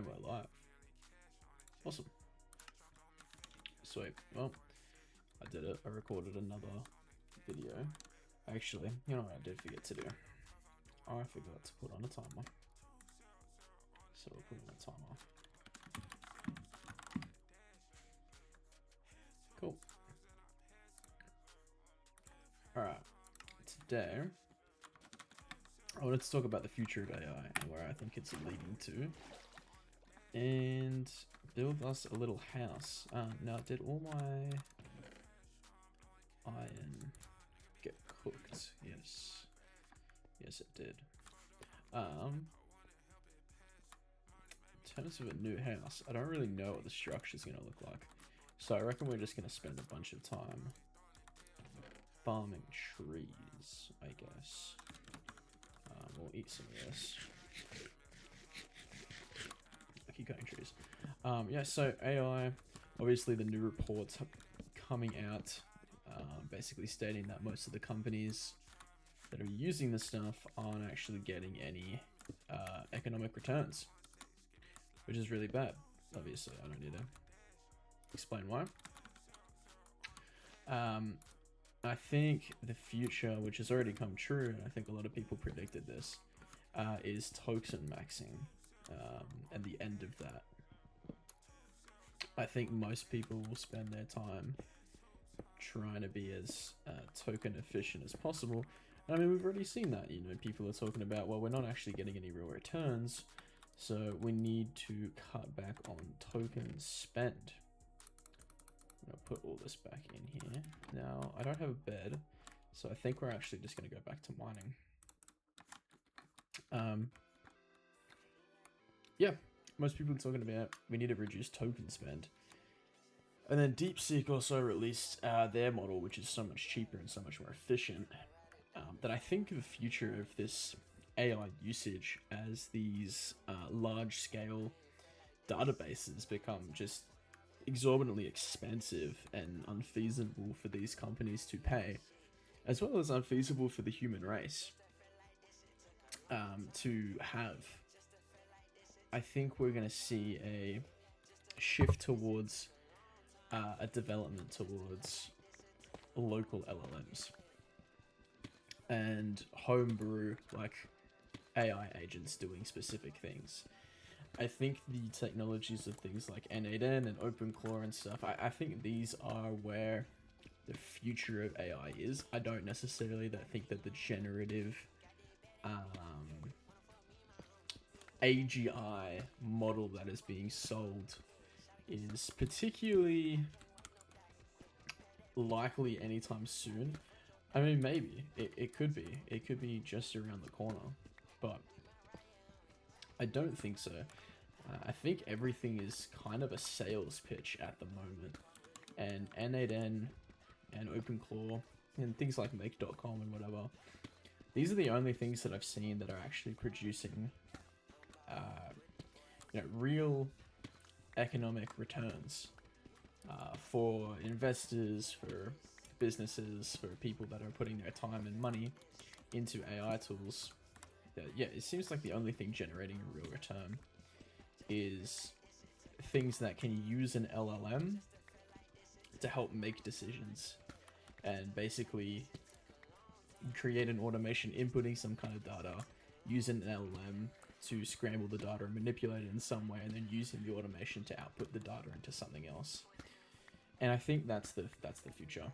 And we're live. Awesome. Sweet. Well, I did it. I recorded another video. Actually, you know what I did forget to do? I forgot to put on a timer. So we'll put on a timer. Cool. Alright. Today, I wanted to talk about the future of AI and where I think it's leading to. And build us a little house. Now, did all my iron get cooked? Yes. Yes, it did. In terms of a new house, I don't really know what the structure is going to look like. So I reckon we're just going to spend a bunch of time farming trees, I guess. We'll eat some of this. I keep cutting trees. Yeah, so AI, obviously the new reports coming out, basically stating that most of the companies that are using this stuff aren't actually getting any economic returns, which is really bad. Obviously, I don't need to explain why. I think the future, which has already come true, and I think a lot of people predicted this, is token maxing, and the end of that. I think most people will spend their time trying to be as token efficient as possible. And I mean, we've already seen that, you know, people are talking about, well, we're not actually getting any real returns, so we need to cut back on token spend. I'm gonna put all this back in here. Now, I don't have a bed, so I think we're actually just gonna go back to mining. Yeah, most people are talking about we need to reduce token spend. And then DeepSeek also released their model, which is so much cheaper and so much more efficient. That I think the future of this AI usage as these large-scale databases become just exorbitantly expensive and unfeasible for these companies to pay, as well as unfeasible for the human race to have. I think we're going to see a shift towards a development towards local LLMs and homebrew, like AI agents doing specific things. I think the technologies of things like N8N and OpenClaw and stuff, I think these are where the future of AI is. I don't necessarily think that the generative AGI model that is being sold is particularly likely anytime soon. I mean, maybe. It could be. It could be just around the corner. But I don't think so. I think everything is kind of a sales pitch at the moment. And N8N and OpenClaw and things like Make.com and whatever, these are the only things that I've seen that are actually producing real economic returns for investors, for businesses, for people that are putting their time and money into AI tools. Yeah, it seems like the only thing generating a real return is things that can use an LLM to help make decisions and basically create an automation inputting some kind of data, using an LLM to scramble the data and manipulate it in some way, and then using the automation to output the data into something else. And I think that's the future.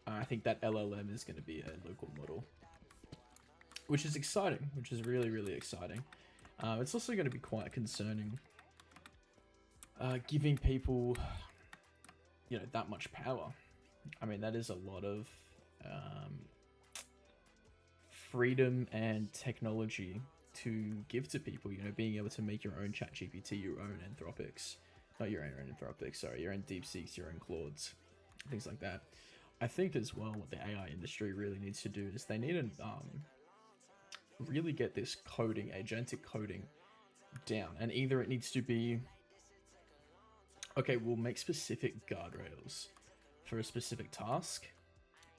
I think that LLM is going to be a local model, which is exciting, which is really, really exciting. It's also going to be quite concerning, giving people, that much power. I mean, that is a lot of freedom and technology to give to people, being able to make your own ChatGPT, your own Anthropics, not your own Anthropics, sorry, your own DeepSeeks, your own Claudes, things like that. I think as well what the AI industry really needs to do is they need to really get this coding, agentic coding down. And either it needs to be, okay, we'll make specific guardrails for a specific task.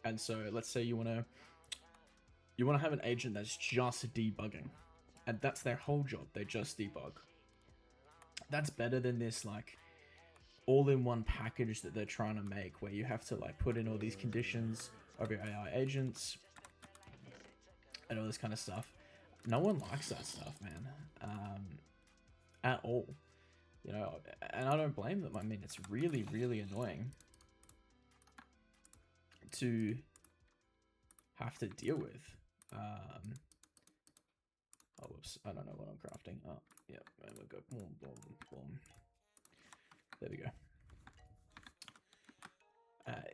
And so let's say you want to have an agent that's just debugging, and that's their whole job. They just debug. That's better than this like all-in-one package that they're trying to make, where you have to like put in all these conditions of your AI agents and all this kind of stuff. No one likes that stuff, man, at all. You know, and I don't blame them. I mean, it's really, really annoying to have to deal with. Oh, whoops. I don't know what I'm crafting. Oh, yep. And we'll go boom, boom, boom. There we go.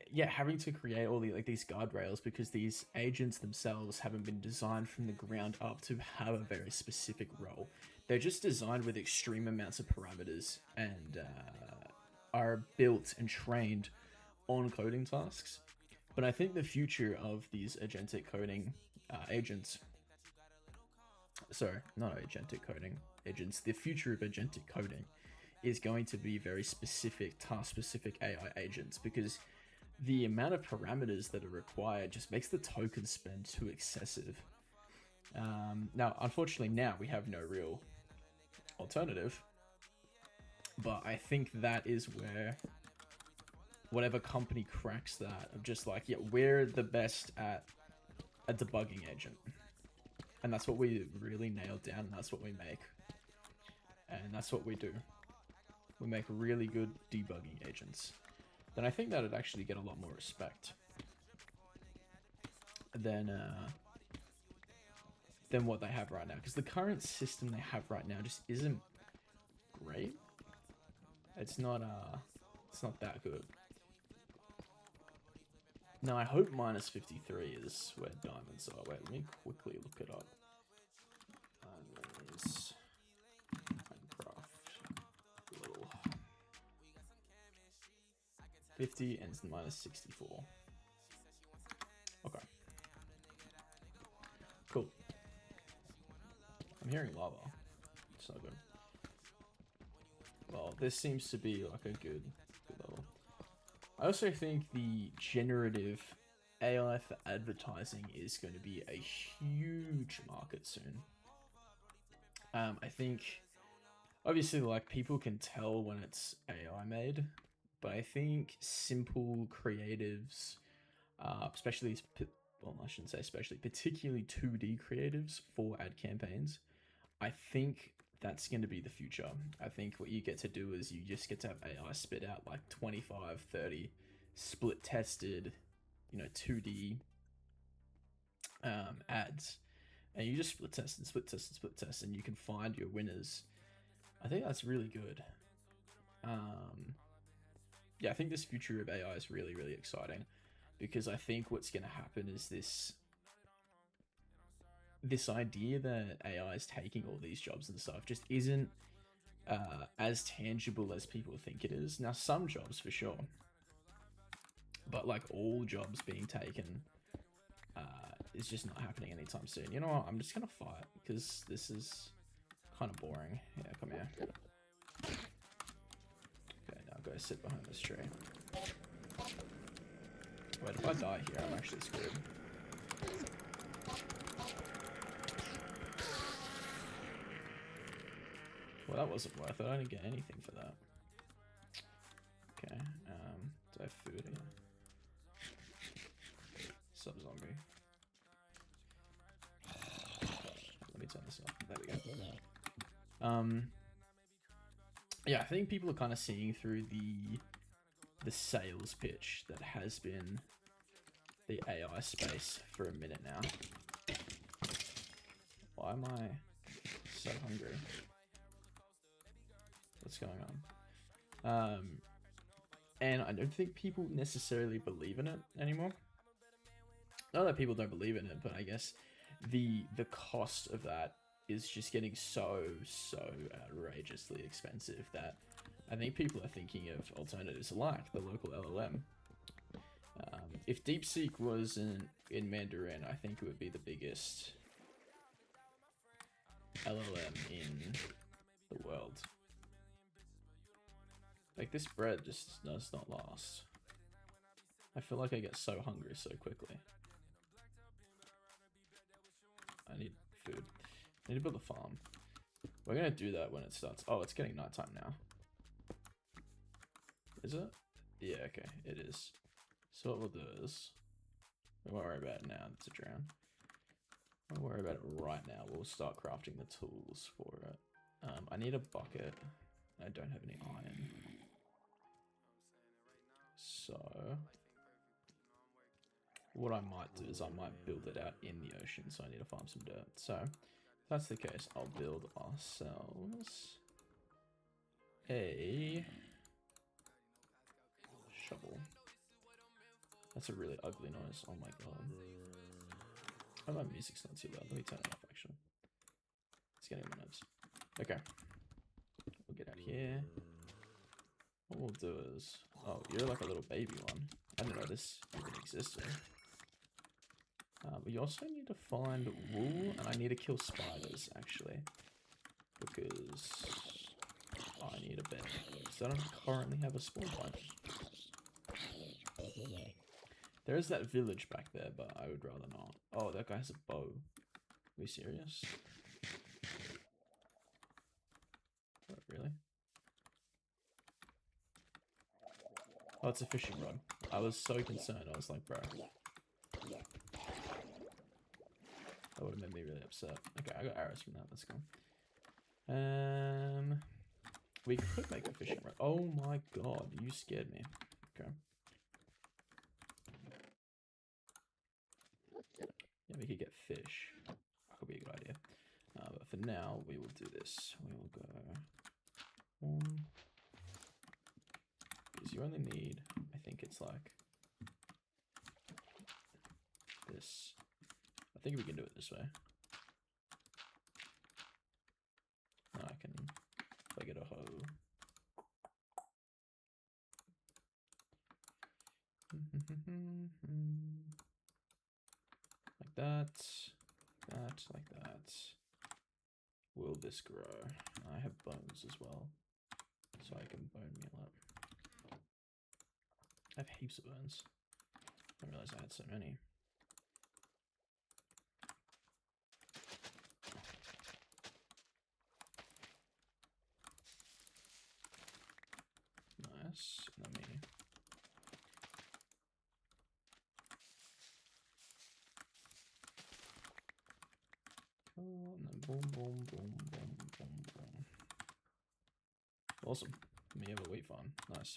Yeah, having to create all these guardrails because these agents themselves haven't been designed from the ground up to have a very specific role. They're just designed with extreme amounts of parameters and are built and trained on coding tasks. But I think the future of these agentic coding agents, sorry, not agentic coding agents, the future of agentic coding is going to be very specific, task-specific AI agents, because the amount of parameters that are required just makes the token spend too excessive. Now, unfortunately, now we have no real alternative, but I think that is where whatever company cracks that, of just like, yeah, we're the best at a debugging agent, and that's what we really nailed down, and that's what we make, and that's what we do. We make really good debugging agents. Then I think that would actually get a lot more respect than what they have right now, because the current system they have right now just isn't great. It's not that good. Now I hope minus 53 is where diamonds are. Wait, let me quickly look it up. Diamonds, Minecraft, little 50 and minus 64. Okay. Cool. I'm hearing lava. It's not good. Well, this seems to be like a good level. I also think the generative AI for advertising is going to be a huge market soon. I think, obviously, like, people can tell when it's AI made, but I think simple creatives, especially, well, I shouldn't say especially, particularly 2D creatives for ad campaigns, I think that's going to be the future. I think what you get to do is you just get to have AI spit out like 25, 30 split tested, 2D ads, and you just split test and split test and split test, and you can find your winners. I think that's really good. Yeah, I think this future of AI is really, really exciting, because I think what's going to happen is this idea that AI is taking all these jobs and stuff just isn't as tangible as people think it is. Now, some jobs for sure, but like all jobs being taken is just not happening anytime soon. You know what? I'm just gonna fight because this is kind of boring. Yeah, come here. Okay, now go sit behind this tree. Wait, if I die here, I'm actually screwed. Well, that wasn't worth it. I didn't get anything for that. Okay, do I have food here? Sub-zombie. Let me turn this off. There we go. Yeah, I think people are kind of seeing through the sales pitch that has been the AI space for a minute now. Why am I so hungry? What's going on? And I don't think people necessarily believe in it anymore. Not that people don't believe in it, but I guess the cost of that is just getting so outrageously expensive that I think people are thinking of alternatives like the local LLM. If DeepSeek was in Mandarin, I think it would be the biggest LLM in the world. Like, this bread just does not last. I feel like I get so hungry so quickly. I need food. I need to build a farm. We're gonna do that when it starts. Oh, it's getting nighttime now. Is it? Yeah, okay, it is. So what we'll do is, we won't worry about it now, it's a drown. Don't worry about it right now. We'll start crafting the tools for it. I need a bucket. I don't have any iron. So what I might do is I might build it out in the ocean, so I need to farm some dirt. So if that's the case, I'll build ourselves a shovel. That's a really ugly noise. Oh my god. Oh, my music's not too loud. Let me turn it off actually. It's getting on my nerves. Okay. We'll get out here. What we'll do is... Oh, you're like a little baby one. I didn't know this even existed. We also need to find wool, and I need to kill spiders, actually. Because I need a bed. Because I don't currently have a spawn point. There is that village back there, but I would rather not. Oh, that guy has a bow. Are we serious? Oh, really? Oh, it's a fishing rod. I was so concerned. I was like, bro. That would have made me really upset. Okay, I got arrows from that. Let's go. We could make a fishing rod. Oh my god, you scared me. Okay. Yeah, we could get fish. That could be a good idea. But for now, we will do this. We will go... because you only need... I think it's like... this. I think we can do it this way. No, I can... if I get a hoe. Like that. That, like that. Will this grow? I have bones as well. So I can bone meal up. I have heaps of bones. I didn't realize I had so many. Nice. Let me... and then boom, boom, boom, boom, boom, boom. Awesome. Me have a wheat farm. Nice.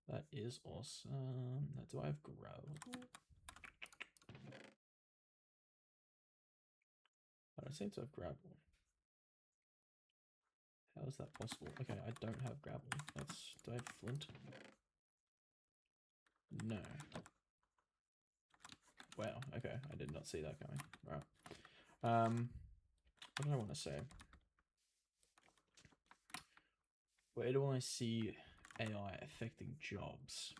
That is awesome. Now, do I have gravel? I don't seem to have gravel. How is that possible? Okay, I don't have gravel. Do I have flint? No. Wow, okay. I did not see that coming. Alright. What do I want to say? Where do I see AI affecting jobs?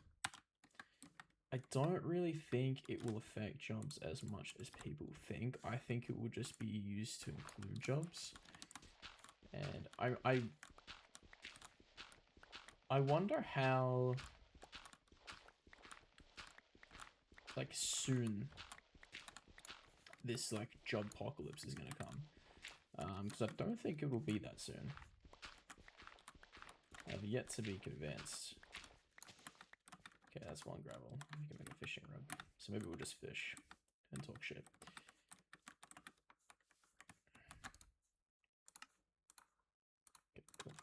I don't really think it will affect jobs as much as people think. I think it will just be used to include jobs. And I wonder how like soon this like job apocalypse is gonna come. Because I don't think it will be that soon. I've yet to be convinced. Okay, that's one gravel. We can make a fishing rod. So maybe we'll just fish and talk shit. Okay, cool.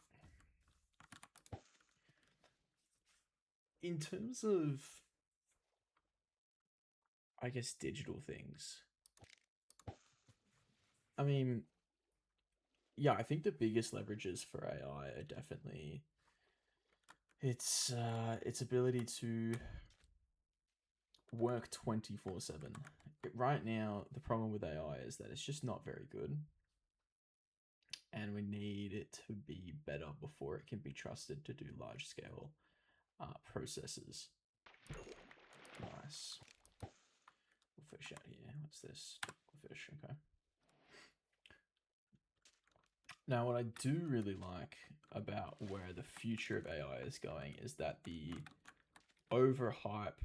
In terms of, I guess, digital things, I mean, yeah, I think the biggest leverages for AI are definitely its ability to work 24/7. Right now, the problem with AI is that it's just not very good. And we need it to be better before it can be trusted to do large scale processes. Nice. We'll fish out here. What's this? Fish, okay. Now, what I do really like about where the future of AI is going is that the overhype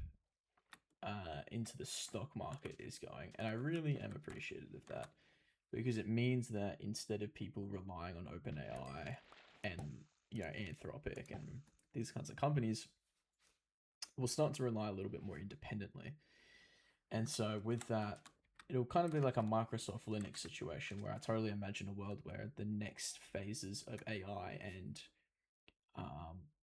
into the stock market is going, and I really am appreciative of that, because it means that instead of people relying on OpenAI and Anthropic and these kinds of companies, we'll start to rely a little bit more independently. And so with that, it'll kind of be like a Microsoft Linux situation where I totally imagine a world where the next phases of AI and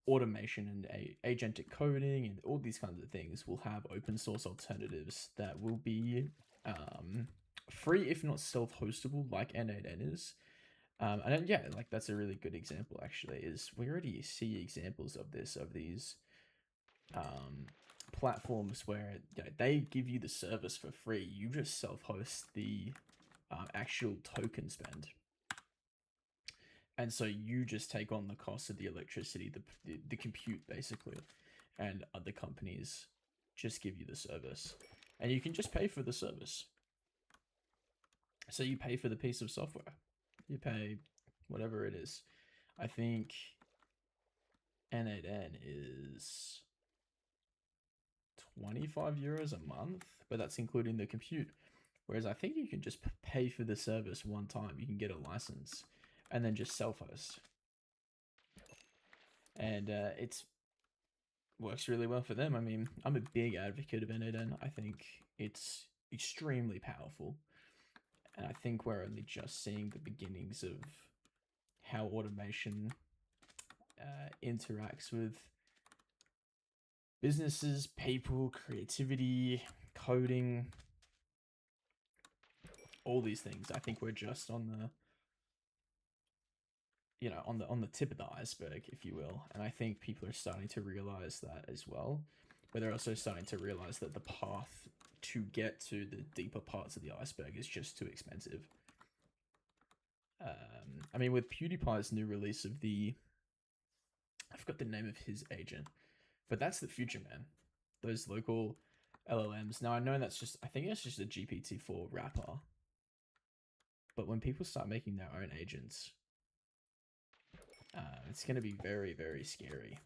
automation and agentic coding and all these kinds of things will have open source alternatives that will be free, if not self-hostable, like N8N is. And yeah, like that's a really good example. Actually, is we already see examples of this, of these platforms where they give you the service for free. You just self-host the actual token spend, and so you just take on the cost of the electricity, the compute basically, and other companies just give you the service, and you can just pay for the service. So you pay for the piece of software, you pay whatever it is. I think N8N is 25 euros a month, but that's including the compute. Whereas I think you can just pay for the service one time. You can get a license and then just self-host. And it's works really well for them. I mean, I'm a big advocate of N8N. I think it's extremely powerful. And I think we're only just seeing the beginnings of how automation interacts with businesses, people, creativity, coding, all these things. I think we're just on the on the tip of the iceberg, if you will. And I think people are starting to realize that as well. But they're also starting to realize that the path to get to the deeper parts of the iceberg is just too expensive. I mean, with PewDiePie's new release of I forgot the name of his agent, but that's the future, man. Those local LLMs. Now I know I think that's just a GPT-4 wrapper. But when people start making their own agents, it's going to be very, very scary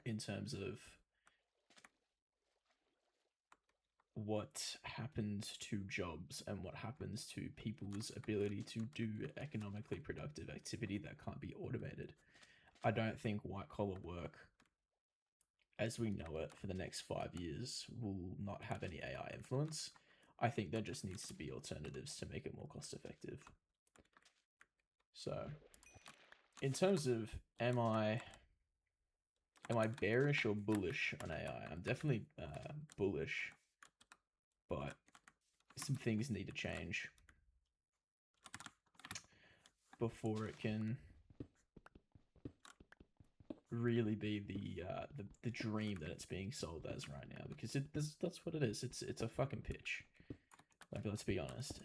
in terms of what happens to jobs and what happens to people's ability to do economically productive activity that can't be automated. I don't think white collar work as we know it for the next 5 years will not have any AI influence. I think there just needs to be alternatives to make it more cost effective. So in terms of am I bearish or bullish on AI? I'm definitely bullish, but some things need to change before it can really be the dream that it's being sold as right now, because that's what it is. It's a fucking pitch. Like, let's be honest.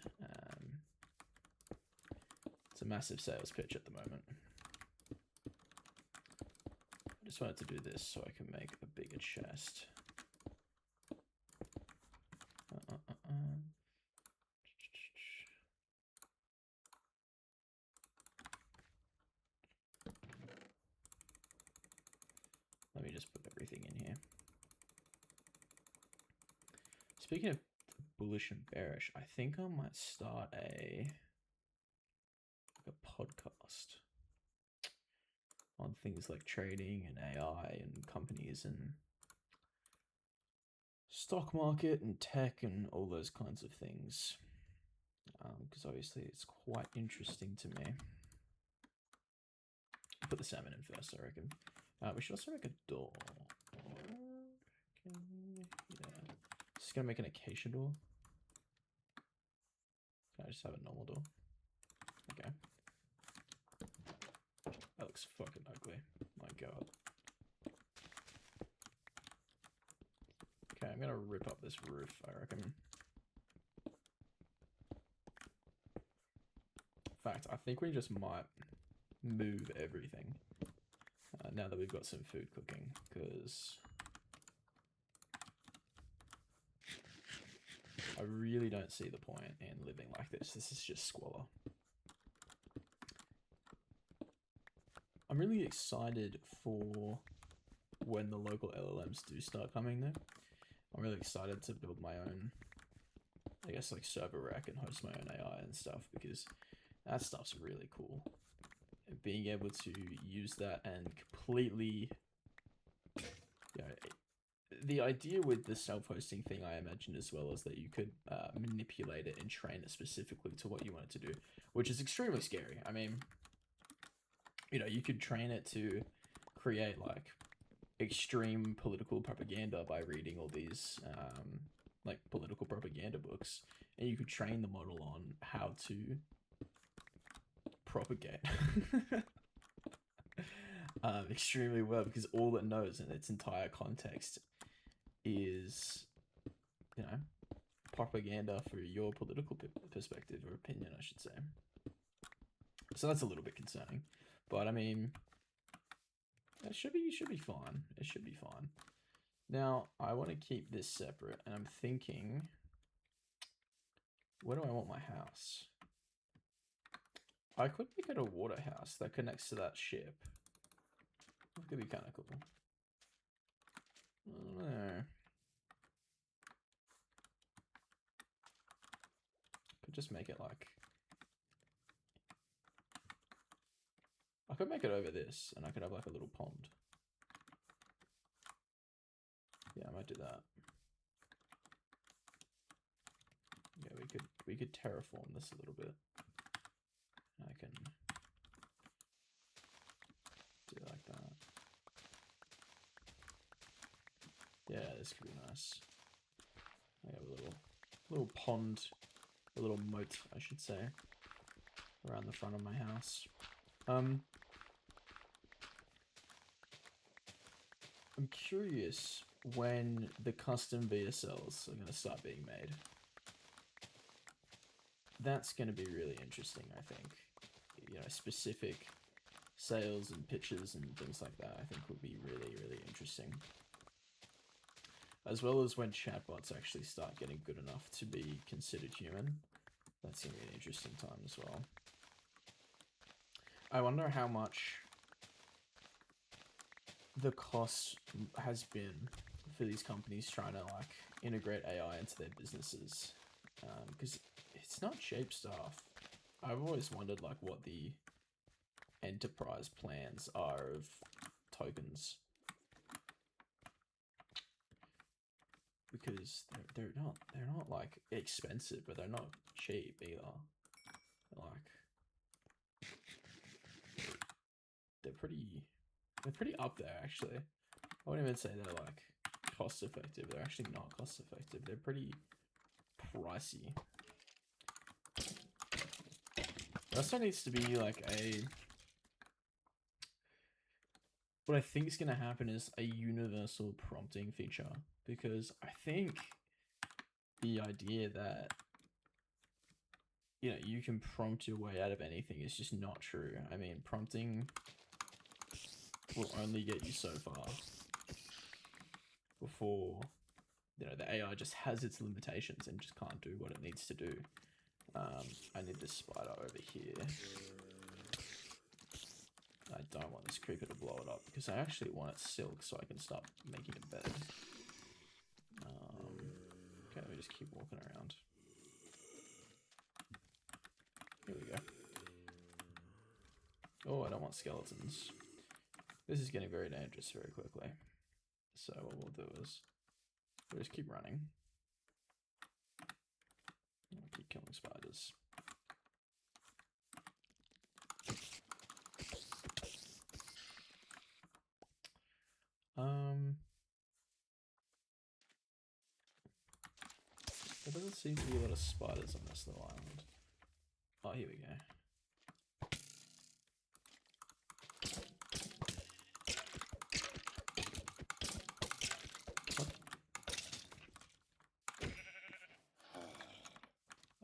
It's a massive sales pitch at the moment. I just wanted to do this so I can make a bigger chest. Let me just put everything in here. Speaking of bullish and bearish, I think I might start a podcast on things like trading and AI and companies and stock market and tech and all those kinds of things, because obviously it's quite interesting to me. Put the salmon in first, I reckon. We should also make a door. Yeah. Just gonna make an acacia door. Can I just have a normal door? Okay. That looks fucking ugly. My god. Okay, I'm gonna rip up this roof, I reckon. In fact, I think we just might move everything now that we've got some food cooking, because I really don't see the point in living like this. This is just squalor. I'm really excited for when the local LLMs do start coming though. I'm really excited to build my own I guess like server rack and host my own AI and stuff, because that stuff's really cool. And being able to use that and completely, you know, the idea with the self-hosting thing, I imagine as well, is that you could manipulate it and train it specifically to what you want it to do, which is extremely scary. I mean, you know, you could train it to create like extreme political propaganda by reading all these like political propaganda books, and you could train the model on how to propagate extremely well, because all it knows in its entire context is, you know, propaganda for your political perspective or opinion, I should say. So that's a little bit concerning, but I mean, it should be fine. It should be fine. Now I want to keep this separate, and I'm thinking, where do I want my house? I could make it a water house that connects to that ship. That could be kind of cool. I don't know. Could just make it like, I could make it over this, and I could have like a little pond. Yeah, I might do that. Yeah, we could terraform this a little bit. I can do it like that. Yeah, this could be nice. I have a little pond, a little moat, I should say, around the front of my house. I'm curious when the custom VSLs are going to start being made. That's going to be really interesting, I think. You know, specific sales and pitches and things like that, I think would be really, really interesting. As well as when chatbots actually start getting good enough to be considered human. That's going to be an interesting time as well. I wonder how much the cost has been for these companies trying to like integrate AI into their businesses, because it's not cheap stuff. I've always wondered like what the enterprise plans are of tokens, because they're not like expensive, but they're not cheap either. They're pretty up there, actually. I wouldn't even say they're like cost effective. They're actually not cost effective. They're pretty pricey. There also needs to be like what I think is going to happen is a universal prompting feature, because I think the idea that, you know, you can prompt your way out of anything is just not true. I mean, prompting will only get you so far before, you know, the AI just has its limitations and just can't do what it needs to do. I need this spider over here. I don't want this creeper to blow it up, because I actually want it silk so I can start making a bed. Okay, let me just keep walking around. Here we go. Oh, I don't want skeletons. This is getting very dangerous very quickly. So what we'll do is we'll just keep running. We'll keep killing spiders. There doesn't seem to be a lot of spiders on this little island. Oh, here we go.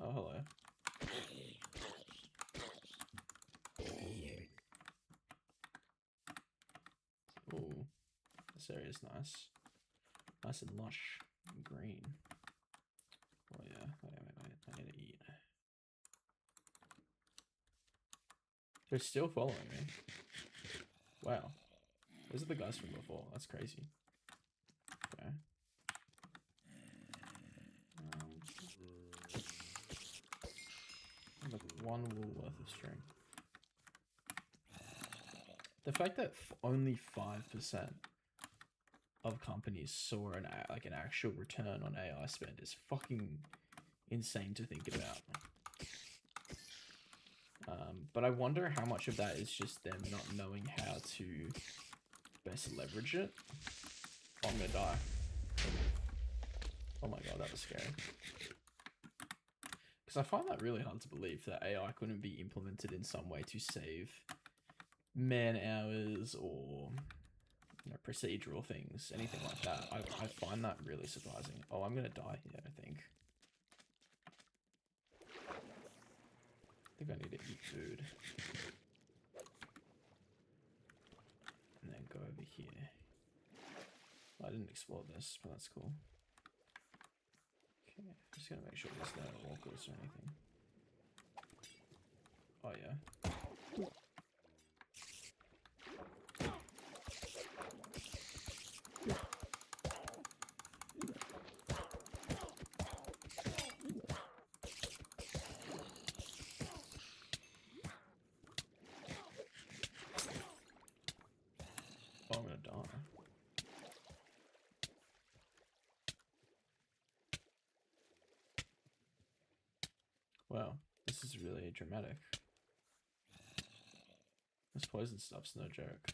Oh, hello. Ooh, this area is nice. Nice and lush and green. Oh yeah, I need to eat. They're still following me. Wow. Those are the guys from before. That's crazy. Okay. 1 wool worth of string. The fact that only 5% of companies saw an actual return on AI spend is fucking insane to think about. But I wonder how much of that is just them not knowing how to best leverage it. Oh, I'm gonna die. Oh my god, that was scary. Because I find that really hard to believe that AI couldn't be implemented in some way to save man hours or procedural things, anything like that. I find that really surprising. Oh, I'm gonna die here, I think. I think I need to eat food. And then go over here. I didn't explore this, but that's cool. Okay, just gonna make sure there's no walkers or anything. Oh yeah. Oh, I'm gonna die. Wow, this is really dramatic. This poison stuff's no joke.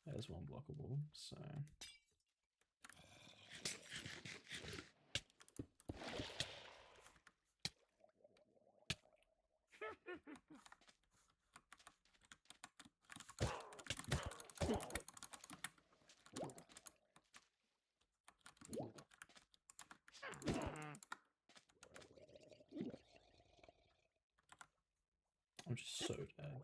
There's one blockable, so... I'm just so dead.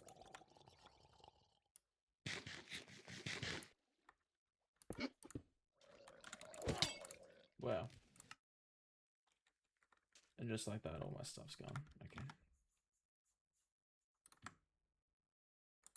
Wow. And just like that, all my stuff's gone. Okay.